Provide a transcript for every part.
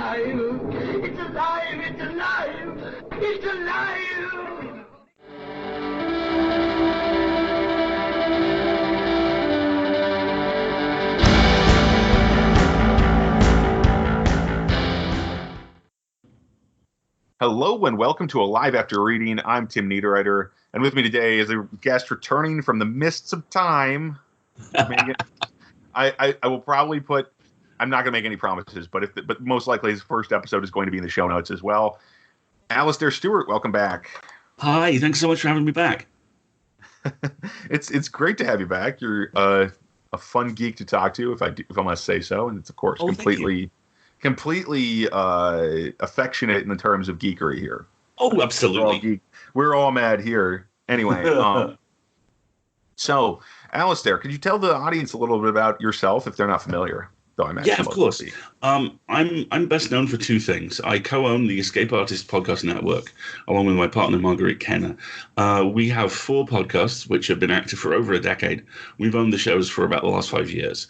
alive! It's alive! It's alive! It's alive! Hello and welcome to Alive After Reading. I'm Tim Niederreiter, and with me today is a guest returning from the mists of time. I will probably put. I'm not going to make any promises, but most likely his first episode is going to be in the show notes as well. Alasdair Stuart, welcome back. Hi, thanks so much for having me back. It's great to have you back. You're a fun geek to talk to, if I must say so, and it's of course completely affectionate in the terms of geekery here. Oh, absolutely. We're all mad here. Anyway, so Alasdair, could you tell the audience a little bit about yourself if they're not familiar? Yeah, of course. I'm best known for two things. I co-own the Escape Artist Podcast Network, along with my partner, Marguerite Kenner. We have 4 podcasts, which have been active for over a decade. We've owned the shows for about the last 5 years.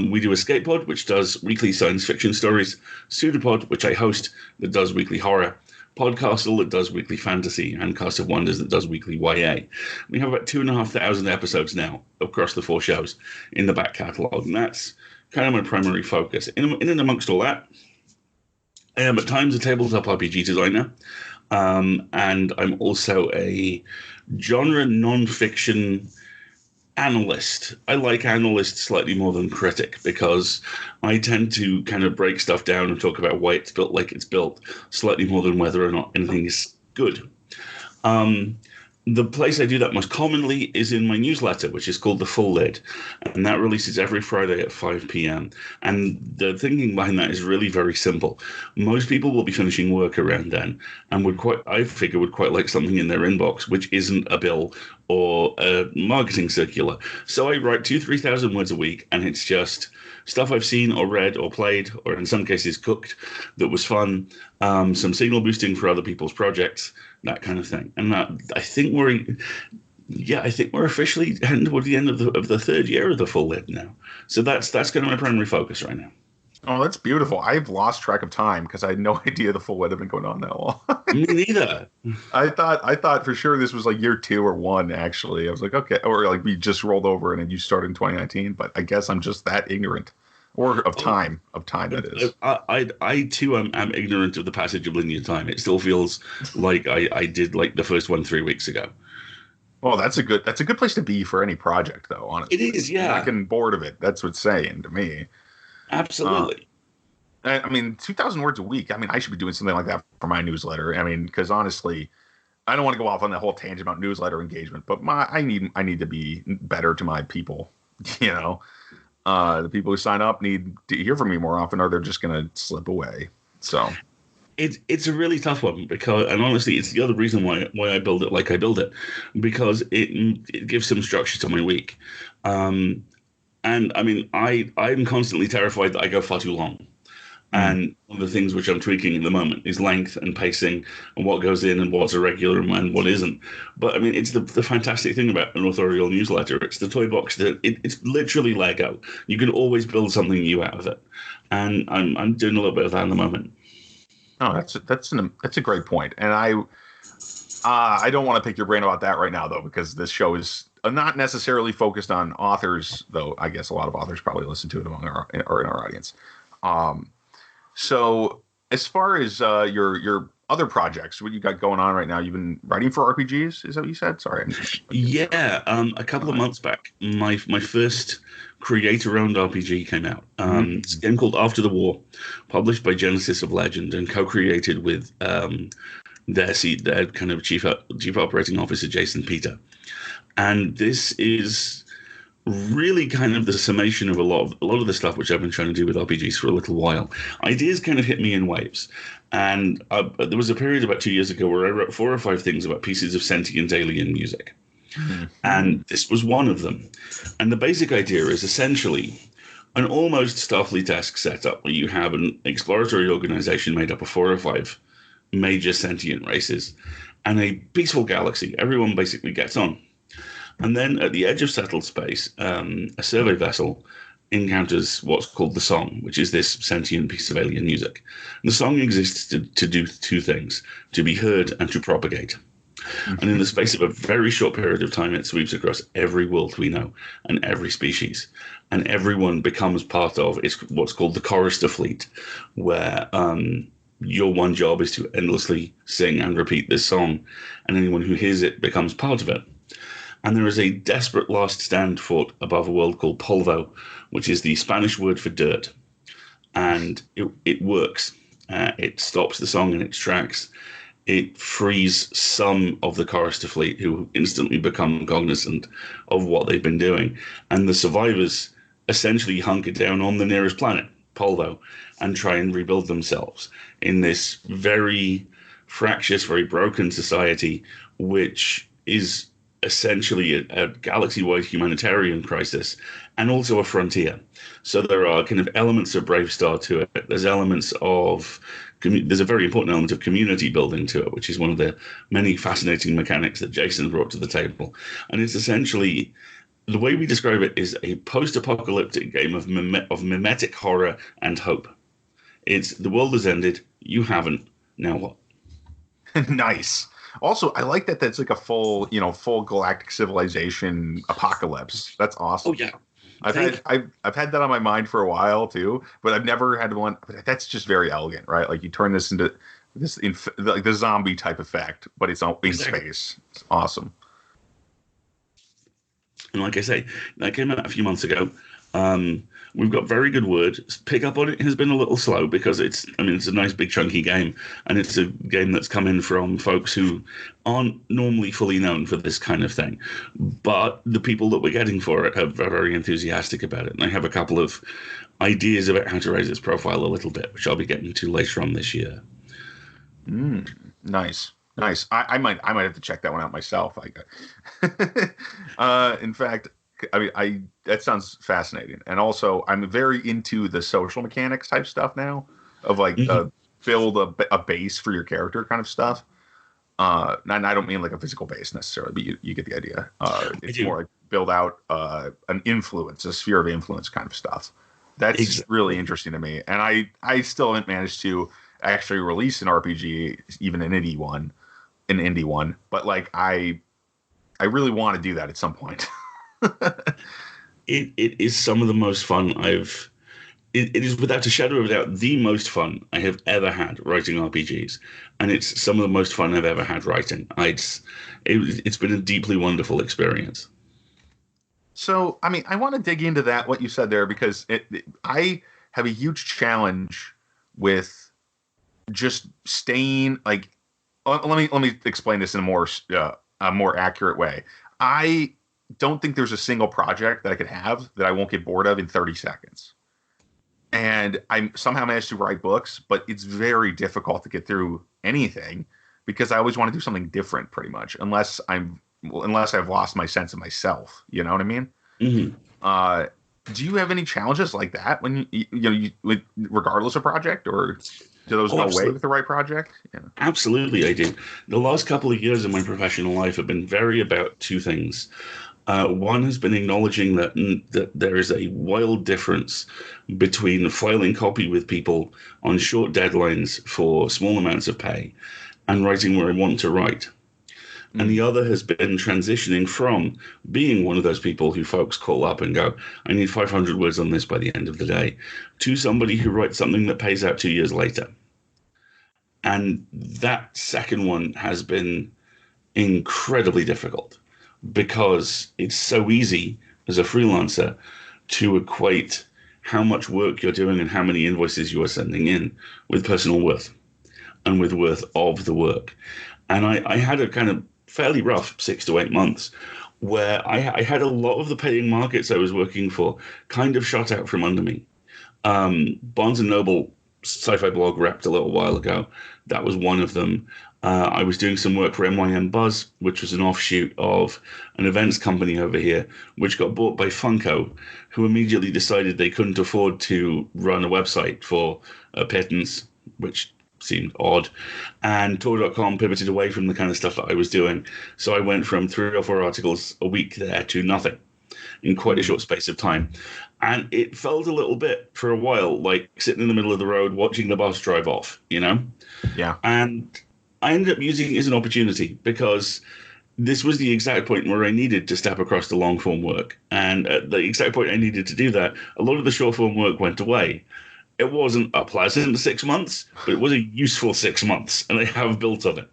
We do Escape Pod, which does weekly science fiction stories. Pseudopod, which I host, that does weekly horror. Podcastle, that does weekly fantasy, and Cast of Wonders, that does weekly YA. We have about 2,500 episodes now across the 4 shows in the back catalogue, and that's kind of my primary focus. In and amongst all that, I am at times a tabletop RPG designer, and I'm also a genre non-fiction analyst. I like analyst slightly more than critic because I tend to kind of break stuff down and talk about why it's built like it's built slightly more than whether or not anything is good. The place I do that most commonly is in my newsletter, which is called The Full Lid, and that releases every Friday at 5 p.m. And the thinking behind that is really very simple. Most people will be finishing work around then and would quite like something in their inbox, which isn't a bill or a marketing circular. So I write 2,000-3,000 words a week, and it's just stuff I've seen or read or played, or in some cases cooked, that was fun, some signal boosting for other people's projects, that kind of thing. And I think we're officially heading toward the end of the third year of The Full Lid now. So that's kind of my primary focus right now. Oh, that's beautiful. I've lost track of time because I had no idea The Full Lid had been going on that long. Me neither. I thought for sure this was like year 2 or 1, actually. I was like, okay, or like we just rolled over and then you started in 2019, but I guess I'm just that ignorant. Or of time, that is. I too am ignorant of the passage of linear time. It still feels like I did like the first one 3 weeks ago. Well, that's a good place to be for any project, though. Honestly, it is. Yeah, I'm not getting bored of it. That's what's saying to me. Absolutely. I mean, 2,000 words a week. I mean, I should be doing something like that for my newsletter. I mean, because honestly, I don't want to go off on that whole tangent about newsletter engagement, but I need to be better to my people. You know. The people who sign up need to hear from me more often, or they're just going to slip away. So it's a really tough one and honestly, it's the other reason why I build it like I build it, because it gives some structure to my week. And I mean, I'm constantly terrified that I go far too long. And one of the things which I'm tweaking at the moment is length and pacing and what goes in and what's irregular and what isn't. But I mean, it's the fantastic thing about an authorial newsletter. It's the toy box that it's literally Lego. You can always build something new out of it. And I'm doing a little bit of that in the moment. Oh, that's a great point. And I don't want to pick your brain about that right now, though, because this show is not necessarily focused on authors, though I guess a lot of authors probably listen to it in our audience. So as far as your other projects, what you got going on right now, you've been writing for RPGs, is that what you said? Sorry. Yeah, a couple of months back, my first creator-owned RPG came out. It's a game called After the War, published by Genesis of Legend and co-created with their kind of chief operating officer, Jason Peter. And this is really kind of the summation of a lot of the stuff which I've been trying to do with RPGs for a little while. Ideas kind of hit me in waves. And there was a period about 2 years ago where I wrote 4 or 5 things about pieces of sentient alien music. And this was one of them. And the basic idea is essentially an almost Starfleet-esque setup where you have an exploratory organization made up of 4 or 5 major sentient races and a peaceful galaxy. Everyone basically gets on. And then at the edge of settled space, a survey vessel encounters what's called the song, which is this sentient piece of alien music. And the song exists to do two things: to be heard and to propagate. And in the space of a very short period of time, it sweeps across every world we know and every species. And everyone becomes part of it's what's called the chorister fleet, where your one job is to endlessly sing and repeat this song, and anyone who hears it becomes part of it. And there is a desperate last stand fought above a world called Polvo, which is the Spanish word for dirt. And it works. It stops the song in its tracks. It frees some of the chorister fleet, who instantly become cognizant of what they've been doing. And the survivors essentially hunker down on the nearest planet, Polvo, and try and rebuild themselves in this very fractious, very broken society, which is essentially a galaxy-wide humanitarian crisis and also a frontier. So there are kind of elements of Brave Star to it. There's elements of there's a very important element of community building to it, which is one of the many fascinating mechanics that Jason brought to the table. And it's essentially, the way we describe it is a post-apocalyptic game of mimetic horror and hope. It's the world has ended, you haven't, now what? Nice. Also, I like that that's like a full galactic civilization apocalypse. That's awesome. Oh yeah. I've had that on my mind for a while too, but I've never had one. That's just very elegant, right? Like you turn this into like the zombie type effect, but it's in space. It's awesome. And like I say, that came out a few months ago. We've got very good word. Pick up on it has been a little slow because it's a nice big chunky game, and it's a game that's come in from folks who aren't normally fully known for this kind of thing. But the people that we're getting for it are very enthusiastic about it, and I have a couple of ideas about how to raise its profile a little bit, which I'll be getting to later on this year. Nice. I might have to check that one out myself. In fact, that sounds fascinating, and also I'm very into the social mechanics type stuff now, of like build a base for your character kind of stuff. And I don't mean like a physical base necessarily, but you get the idea. It's more like build out an influence, a sphere of influence kind of stuff. That's really interesting to me, and I still haven't managed to actually release an RPG, even an indie one, but like I really want to do that at some point. It is some of the most fun it is without a shadow of a doubt the most fun I have ever had writing RPGs, and it's some of the most fun I've ever had writing. It's been a deeply wonderful experience. So I want to dig into that, what you said there, because I have a huge challenge with just staying like. Let me explain this in a more accurate way. I don't think there's a single project that I could have that I won't get bored of in 30 seconds. And I somehow managed to write books, but it's very difficult to get through anything because I always want to do something different, pretty much, unless I've lost my sense of myself. You know what I mean? Mm-hmm. Do you have any challenges like that when you regardless of project, or do those go away with the right project? Yeah. Absolutely, I do. The last couple of years of my professional life have been very about two things. One has been acknowledging that there is a wild difference between filing copy with people on short deadlines for small amounts of pay and writing where I want to write. And the other has been transitioning from being one of those people who folks call up and go, I need 500 words on this by the end of the day, to somebody who writes something that pays out 2 years later. And that second one has been incredibly difficult because it's so easy as a freelancer to equate how much work you're doing and how many invoices you are sending in with personal worth and with worth of the work. And I had a kind of fairly rough 6 to 8 months where I had a lot of the paying markets I was working for kind of shot out from under me. Barnes & Noble sci-fi blog wrapped a little while ago. That was one of them. I was doing some work for MYM Buzz, which was an offshoot of an events company over here, which got bought by Funko, who immediately decided they couldn't afford to run a website for pittance, which seemed odd. And Tor.com pivoted away from the kind of stuff that I was doing. So I went from 3 or 4 articles a week there to nothing. in quite a short space of time. And it felt a little bit for a while like sitting in the middle of the road watching the bus drive off, you know? Yeah. And I ended up using it as an opportunity because this was the exact point where I needed to step across the long form work. And at the exact point I needed to do that, a lot of the short form work went away. It wasn't a pleasant 6 months, but it was a useful 6 months, and I have built on it.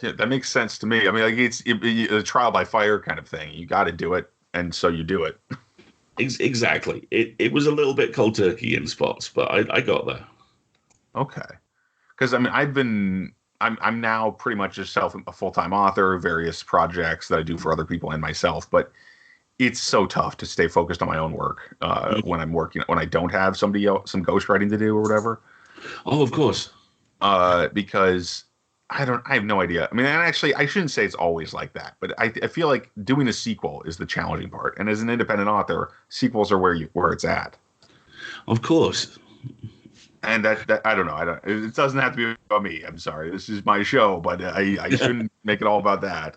Yeah, that makes sense to me. I mean, like it's a trial by fire kind of thing. You got to do it, and so you do it. Exactly. It was a little bit cold turkey in spots, but I got there. Okay. Because I mean, I'm now pretty much just a full-time author, various projects that I do for other people and myself. But it's so tough to stay focused on my own work when I'm working, when I don't have somebody else, some ghostwriting to do or whatever. Oh, of course. Because I have no idea. I mean, and actually, I shouldn't say it's always like that, but I feel like doing a sequel is the challenging part. And as an independent author, sequels are where it's at. Of course. And that I don't know. It doesn't have to be about me. I'm sorry. This is my show, but I shouldn't make it all about that.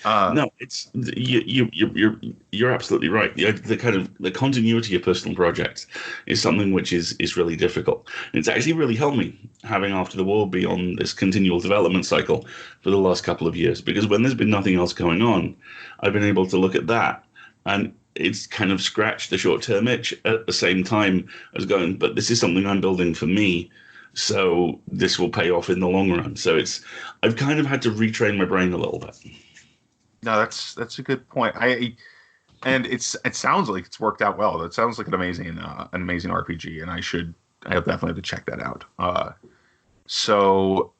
No, it's you're absolutely right. The kind of the continuity of personal projects is something which is really difficult. And it's actually really helped me having After the War be on this continual development cycle for the last couple of years, because when there's been nothing else going on, I've been able to look at that, and it's kind of scratched the short-term itch at the same time as going, but this is something I'm building for me, so this will pay off in the long run. So I've kind of had to retrain my brain a little bit. No, that's a good point. And it sounds like it's worked out well. That sounds like an amazing RPG, and I definitely have to check that out. So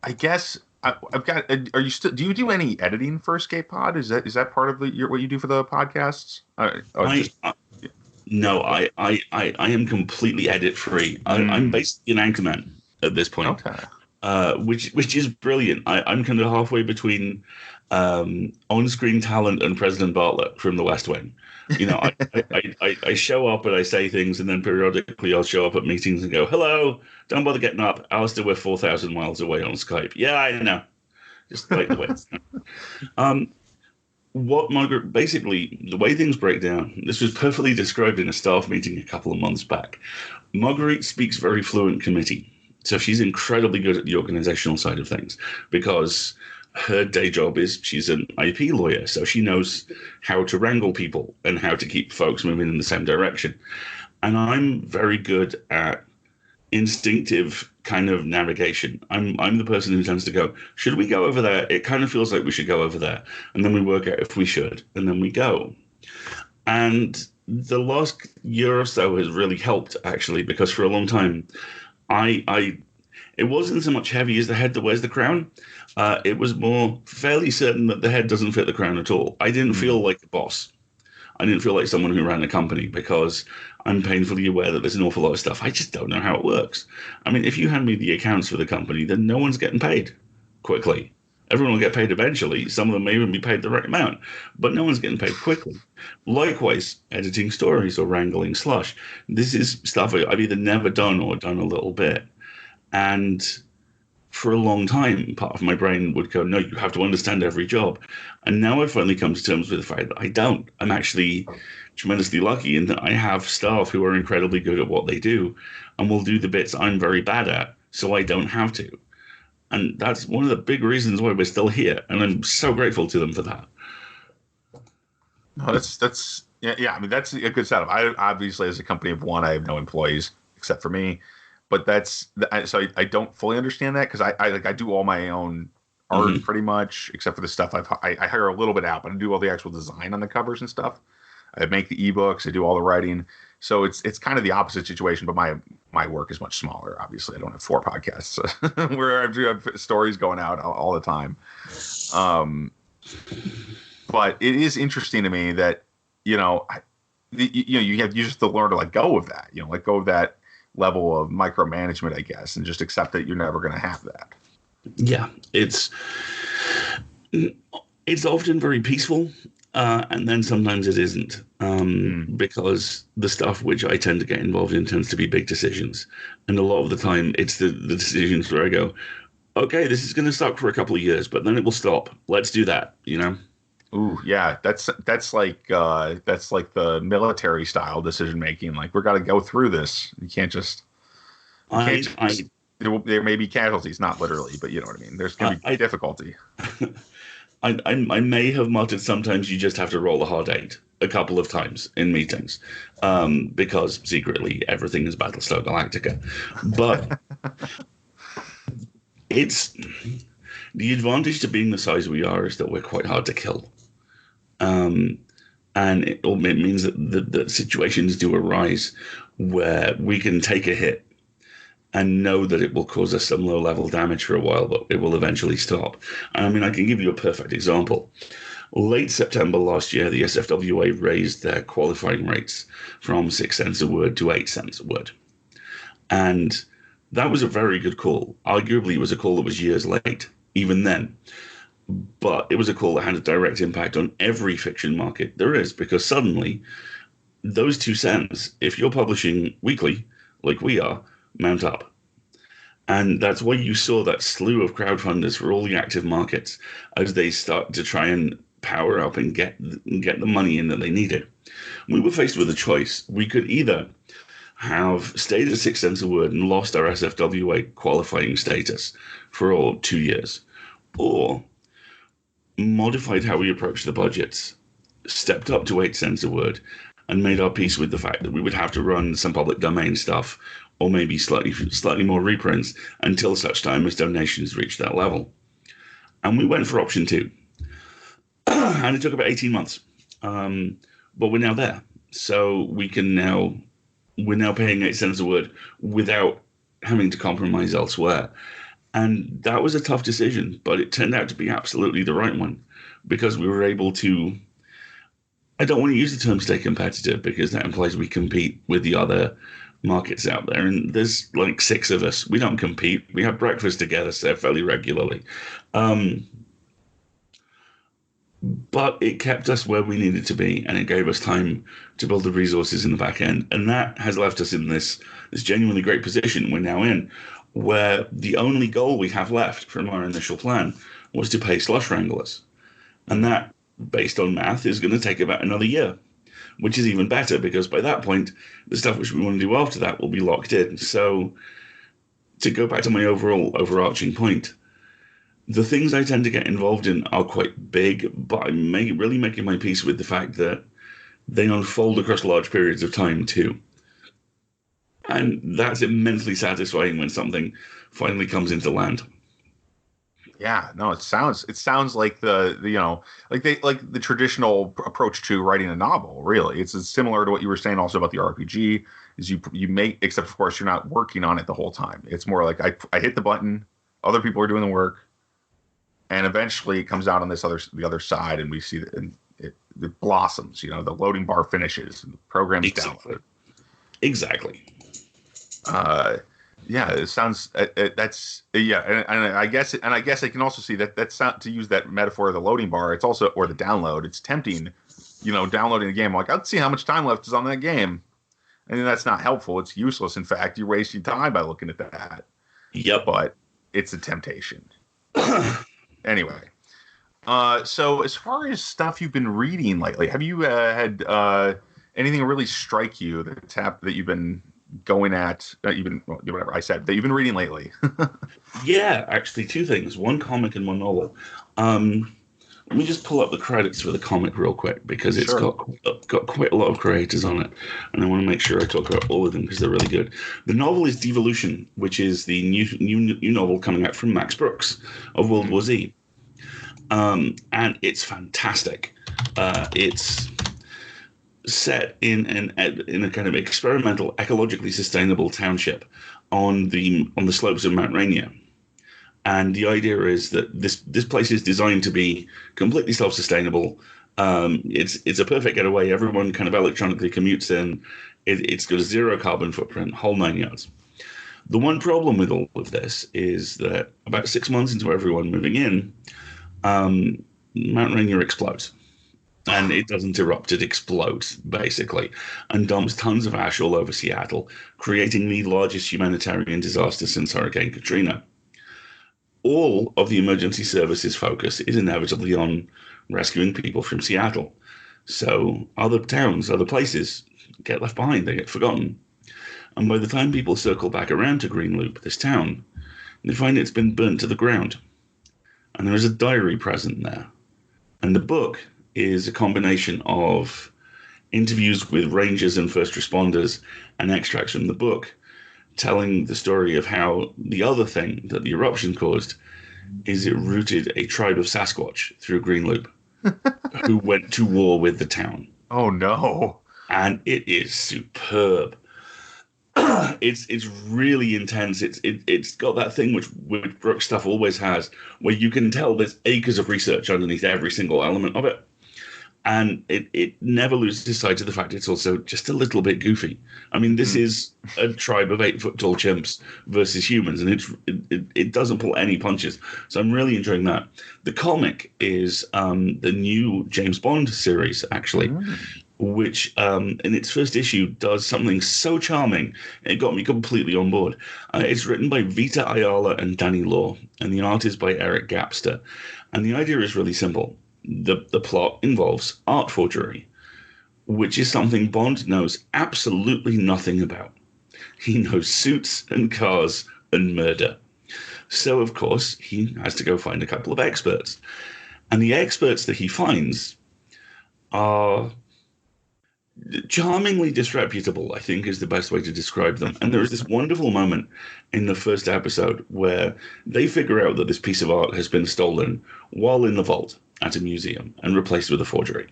I guess I've got. Are you still? Do you do any editing for Escape Pod? Is that part of what you do for the podcasts? No, I am completely edit free. I'm basically an anchorman at this point. Okay. Which is brilliant. I'm kind of halfway between on-screen talent and President Bartlett from The West Wing. You know, I show up and I say things, and then periodically I'll show up at meetings and go, "Hello, don't bother getting up, Alasdair, we're 4,000 miles away on Skype." Yeah, I know. Just like the way. What Margaret, basically, the way things break down, this was perfectly described in a staff meeting a couple of months back. Marguerite speaks very fluent committee. So she's incredibly good at the organizational side of things, because her day job is she's an IP lawyer. So she knows how to wrangle people and how to keep folks moving in the same direction. And I'm very good at instinctive kind of navigation. I'm the person who tends to go, should we go over there? It kind of feels like we should go over there. And then we work out if we should, and then we go. And the last year or so has really helped, actually, because for a long time, it wasn't so much heavy as the head that wears the crown. It was more fairly certain that the head doesn't fit the crown at all. I didn't feel like a boss. I didn't feel like someone who ran a company, because I'm painfully aware that there's an awful lot of stuff I just don't know how it works. I mean, if you hand me the accounts for the company, then no one's getting paid quickly. Everyone will get paid eventually. Some of them may even be paid the right amount, but no one's getting paid quickly. Likewise, editing stories or wrangling slush. This is stuff I've either never done or done a little bit. And for a long time, part of my brain would go, no, you have to understand every job. And now I've finally come to terms with the fact that I don't. I'm actually tremendously lucky in that I have staff who are incredibly good at what they do and will do the bits I'm very bad at, so I don't have to. And that's one of the big reasons why we're still here. And I'm so grateful to them for that. No, that's yeah. I mean, that's a good setup. I obviously, as a company of one, I have no employees except for me. But so I don't fully understand that, because I do all my own art pretty much, except for the stuff I hire a little bit out, but I do all the actual design on the covers and stuff. I make the ebooks, I do all the writing. So it's kind of the opposite situation, but my work is much smaller. Obviously, I don't have 4 podcasts where I do have stories going out all the time. But it is interesting to me that you just to learn to let go of that. Let go of that level of micromanagement, I guess, and just accept that you're never going to have that. Yeah, it's often very peaceful, and then sometimes it isn't, because the stuff which I tend to get involved in tends to be big decisions, and a lot of the time it's the decisions where I go, okay, this is going to suck for a couple of years, but then it will stop. Let's do that, Ooh, yeah, that's like the military style decision making. Like we got to go through this. You can't I just there may be casualties, not literally, but you know what I mean. There's gonna be I difficulty. I may have muttered sometimes you just have to roll a hard 8 a couple of times in meetings, because secretly everything is Battlestar Galactica. But it's the advantage to being the size we are is that we're quite hard to kill. And it means that the situations do arise where we can take a hit and know that it will cause us some low-level damage for a while, but it will eventually stop. And I mean, I can give you a perfect example. Late September last year, the SFWA raised their qualifying rates from 6 cents a word to 8 cents a word. And that was a very good call. Arguably, it was a call that was years late, even then. But it was a call that had a direct impact on every fiction market there is, because suddenly, those 2 cents, if you're publishing weekly, like we are, mount up. And that's why you saw that slew of crowdfunders for all the active markets as they start to try and power up and get the money in that they needed. We were faced with a choice. We could either have stayed at 6 cents a word and lost our SFWA qualifying status for all 2 years, or modified how we approached the budgets, stepped up to 8 cents a word, and made our peace with the fact that we would have to run some public domain stuff or maybe slightly more reprints until such time as donations reached that level. And we went for option 2. And it took about 18 months. But we're now there. So we're now paying 8 cents a word without having to compromise elsewhere. And that was a tough decision, but it turned out to be absolutely the right one, because we were able to, I don't want to use the term stay competitive because that implies we compete with the other markets out there, and there's like 6 of us. We don't compete. We have breakfast together fairly regularly. But it kept us where we needed to be, and it gave us time to build the resources in the back end. And that has left us in this genuinely great position we're now in, where the only goal we have left from our initial plan was to pay slush wranglers. And that, based on math, is going to take about another year, which is even better because by that point, the stuff which we want to do after that will be locked in. So to go back to my overarching point, the things I tend to get involved in are quite big, but I'm really making my peace with the fact that they unfold across large periods of time too. And that's immensely satisfying when something finally comes into land. Yeah, no, it sounds like like the traditional approach to writing a novel. Really, it's similar to what you were saying also about the RPG. Is you make, except of course you're not working on it the whole time. It's more like I hit the button, other people are doing the work, and eventually it comes out on the other side, and we see that it blossoms. You know, the loading bar finishes, and the program's downloaded. Exactly. Yeah, it sounds that's yeah, and I guess I can also see that's to use that metaphor of the loading bar. It's also, or the download. It's tempting, downloading the game. Like, let's see how much time left is on that game, and that's not helpful. It's useless. In fact, you're wasting time by looking at that. Yep. But it's a temptation. Anyway, so as far as stuff you've been reading lately, have you had anything really strike you that you've been going at, whatever I said, that you've been reading lately? Yeah, actually 2 things, 1 comic and 1 novel. Let me just pull up the credits for the comic real quick, because it's got quite a lot of creators on it, and I want to make sure I talk about all of them because they're really good. The novel is Devolution, which is the new novel coming out from Max Brooks of World War Z. And it's fantastic. It's set in a kind of experimental, ecologically sustainable township on the slopes of Mount Rainier. And the idea is that this place is designed to be completely self-sustainable. It's a perfect getaway. Everyone kind of electronically commutes in. It's got a 0 carbon footprint, whole 9 yards. The one problem with all of this is that about 6 months into everyone moving in, Mount Rainier explodes. And it doesn't erupt, it explodes, basically, and dumps tons of ash all over Seattle, creating the largest humanitarian disaster since Hurricane Katrina. All of the emergency services focus is inevitably on rescuing people from Seattle. So other towns, other places get left behind, they get forgotten. And by the time people circle back around to Green Loop, this town, they find it's been burnt to the ground. And there is a diary present there. And the book is a combination of interviews with rangers and first responders and extracts from the book, telling the story of how the other thing that the eruption caused is it routed a tribe of Sasquatch through Green Loop who went to war with the town. Oh, no. And it is superb. It's really intense. It's got that thing which Brooks stuff always has, where you can tell there's acres of research underneath every single element of it. And it never loses sight of the fact it's also just a little bit goofy. I mean, this is a tribe of 8-foot-tall chimps versus humans, and it doesn't pull any punches. So I'm really enjoying that. The comic is the new James Bond series, actually, which in its first issue does something so charming, it got me completely on board. It's written by Vita Ayala and Danny Law, and the art is by Eric Gapster. And the idea is really simple. The plot involves art forgery, which is something Bond knows absolutely nothing about. He knows suits and cars and murder. So, of course, he has to go find a couple of experts. And the experts that he finds are charmingly disreputable, I think is the best way to describe them. And there is this wonderful moment in the first episode where they figure out that this piece of art has been stolen while in the vault at a museum and replaced with a forgery.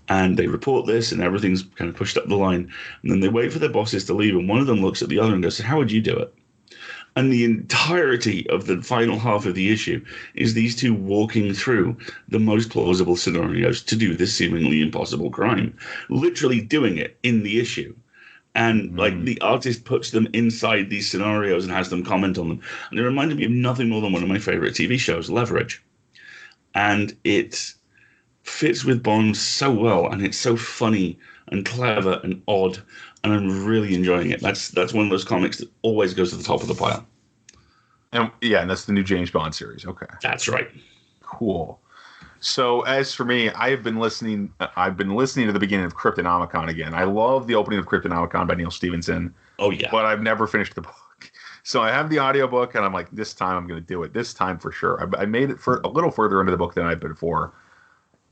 And they report this, and everything's kind of pushed up the line. And then they wait for their bosses to leave, and one of them looks at the other and goes, "How would you do it?" And the entirety of the final half of the issue is these two walking through the most plausible scenarios to do this seemingly impossible crime, literally doing it in the issue. And like the artist puts them inside these scenarios and has them comment on them. And it reminded me of nothing more than one of my favorite TV shows, Leverage. And it fits with Bond so well, and it's so funny and clever and odd, and I'm really enjoying it. That's one of those comics that always goes to the top of the pile. And and that's the new James Bond series. Okay, that's right. Cool. So as for me, I've been listening to the beginning of Cryptonomicon again. I love the opening of Cryptonomicon by Neil Stephenson. Oh yeah, but I've never finished the book. So I have the audiobook, and I'm like, this time I'm going to do it. This time for sure. I made it for a little further into the book than I've been before,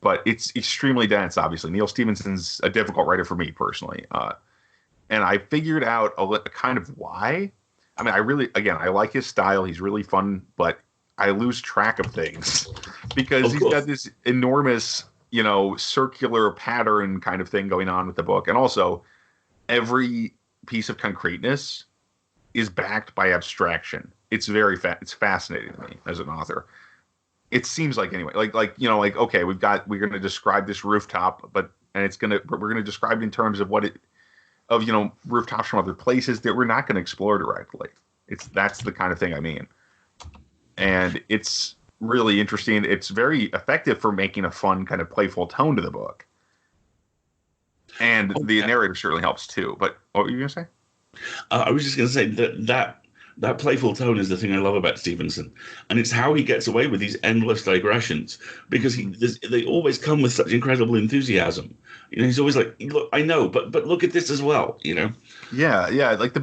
but it's extremely dense, obviously. Neil Stephenson's a difficult writer for me personally. And I figured out a kind of why. I mean, I like his style. He's really fun, but I lose track of things because he's got this enormous, circular pattern kind of thing going on with the book. And also, every piece of concreteness is backed by abstraction. It's very it's fascinating to me as an author. It seems like anyway, okay, we're going to describe this rooftop, but we're going to describe it in terms of rooftops from other places that we're not going to explore directly. That's the kind of thing I mean. And it's really interesting. It's very effective for making a fun kind of playful tone to the book. And the narrator certainly helps too. But what were you going to say? I was just going to say that playful tone is the thing I love about Stevenson, and it's how he gets away with these endless digressions, because they always come with such incredible enthusiasm. He's always like, "Look, I know, but look at this as well." Yeah. Like the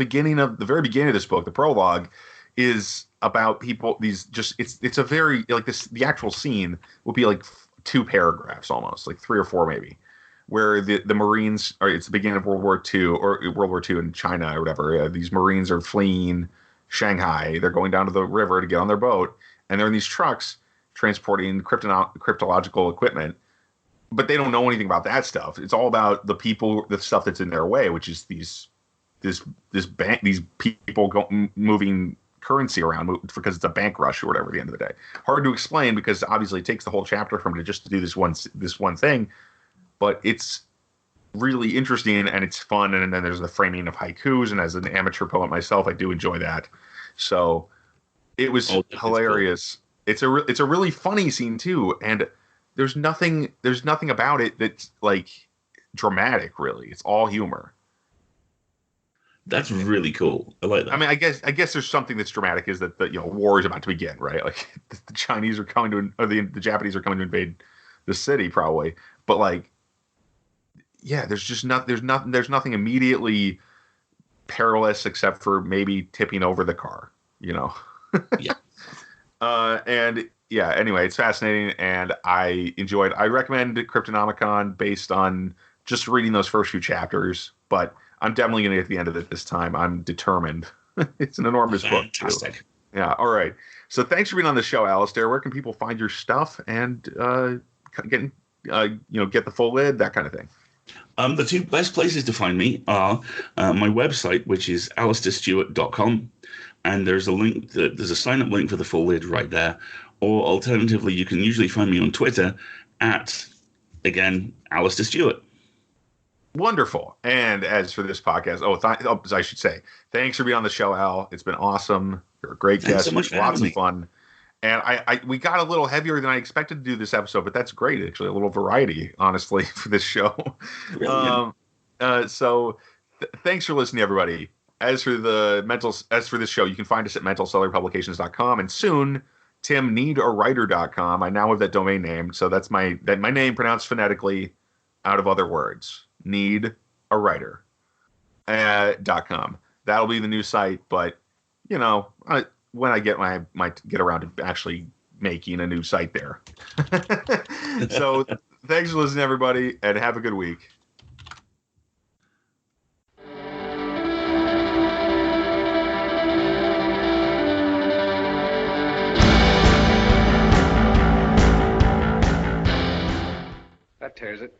very beginning of this book, the prologue is about people. It's a very like this. The actual scene will be like 2 paragraphs, almost like 3 or 4 maybe, where the Marines it's the beginning of World War II or World War II in China or whatever. These Marines are fleeing Shanghai. They're going down to the river to get on their boat, and they're in these trucks transporting cryptological equipment, but they don't know anything about that stuff. It's all about the people, the stuff that's in their way, which is these people moving currency around because it's a bank rush or whatever at the end of the day. Hard to explain because obviously it takes the whole chapter from to just to do this one thing, but it's really interesting and it's fun. And then there's the framing of haikus, and as an amateur poet myself, I do enjoy that. So it was hilarious. Cool. It's a really funny scene too, and there's nothing about it that's like dramatic really. It's all humor. That's really cool. I like that. I mean, I guess there's something that's dramatic is that the war is about to begin, right? Like the Chinese are coming to, or the Japanese are coming to invade the city probably. But like, yeah, there's nothing immediately perilous except for maybe tipping over the car, you know. Yeah. And yeah, anyway, it's fascinating and I enjoyed. I recommend Cryptonomicon based on just reading those first few chapters, but I'm definitely going to get to the end of it this time. I'm determined. It's an enormous book. Fantastic. Yeah. All right. So thanks for being on the show, Alasdair. Where can people find your stuff and get the full lid, that kind of thing? The two best places to find me are my website, which is alasdairstuart.com, and there's a sign-up link for the full lid right there. Or alternatively, you can usually find me on Twitter at, again, Alasdair Stuart. Wonderful. And as for this podcast, I should say, thanks for being on the show, Al. It's been awesome. You're a great guest. So much for lots having of fun. And we got a little heavier than I expected to do this episode, but that's great. Actually, a little variety, honestly, for this show. So thanks for listening, everybody. As for this show, you can find us at mentalcellarpublications.com and soon timneedawriter.com. I now have that domain name, so that's my name pronounced phonetically out of other words. Need a writer .com. That'll be the new site, but when I might get around to actually making a new site there. So thanks for listening, everybody, and have a good week. That tears it.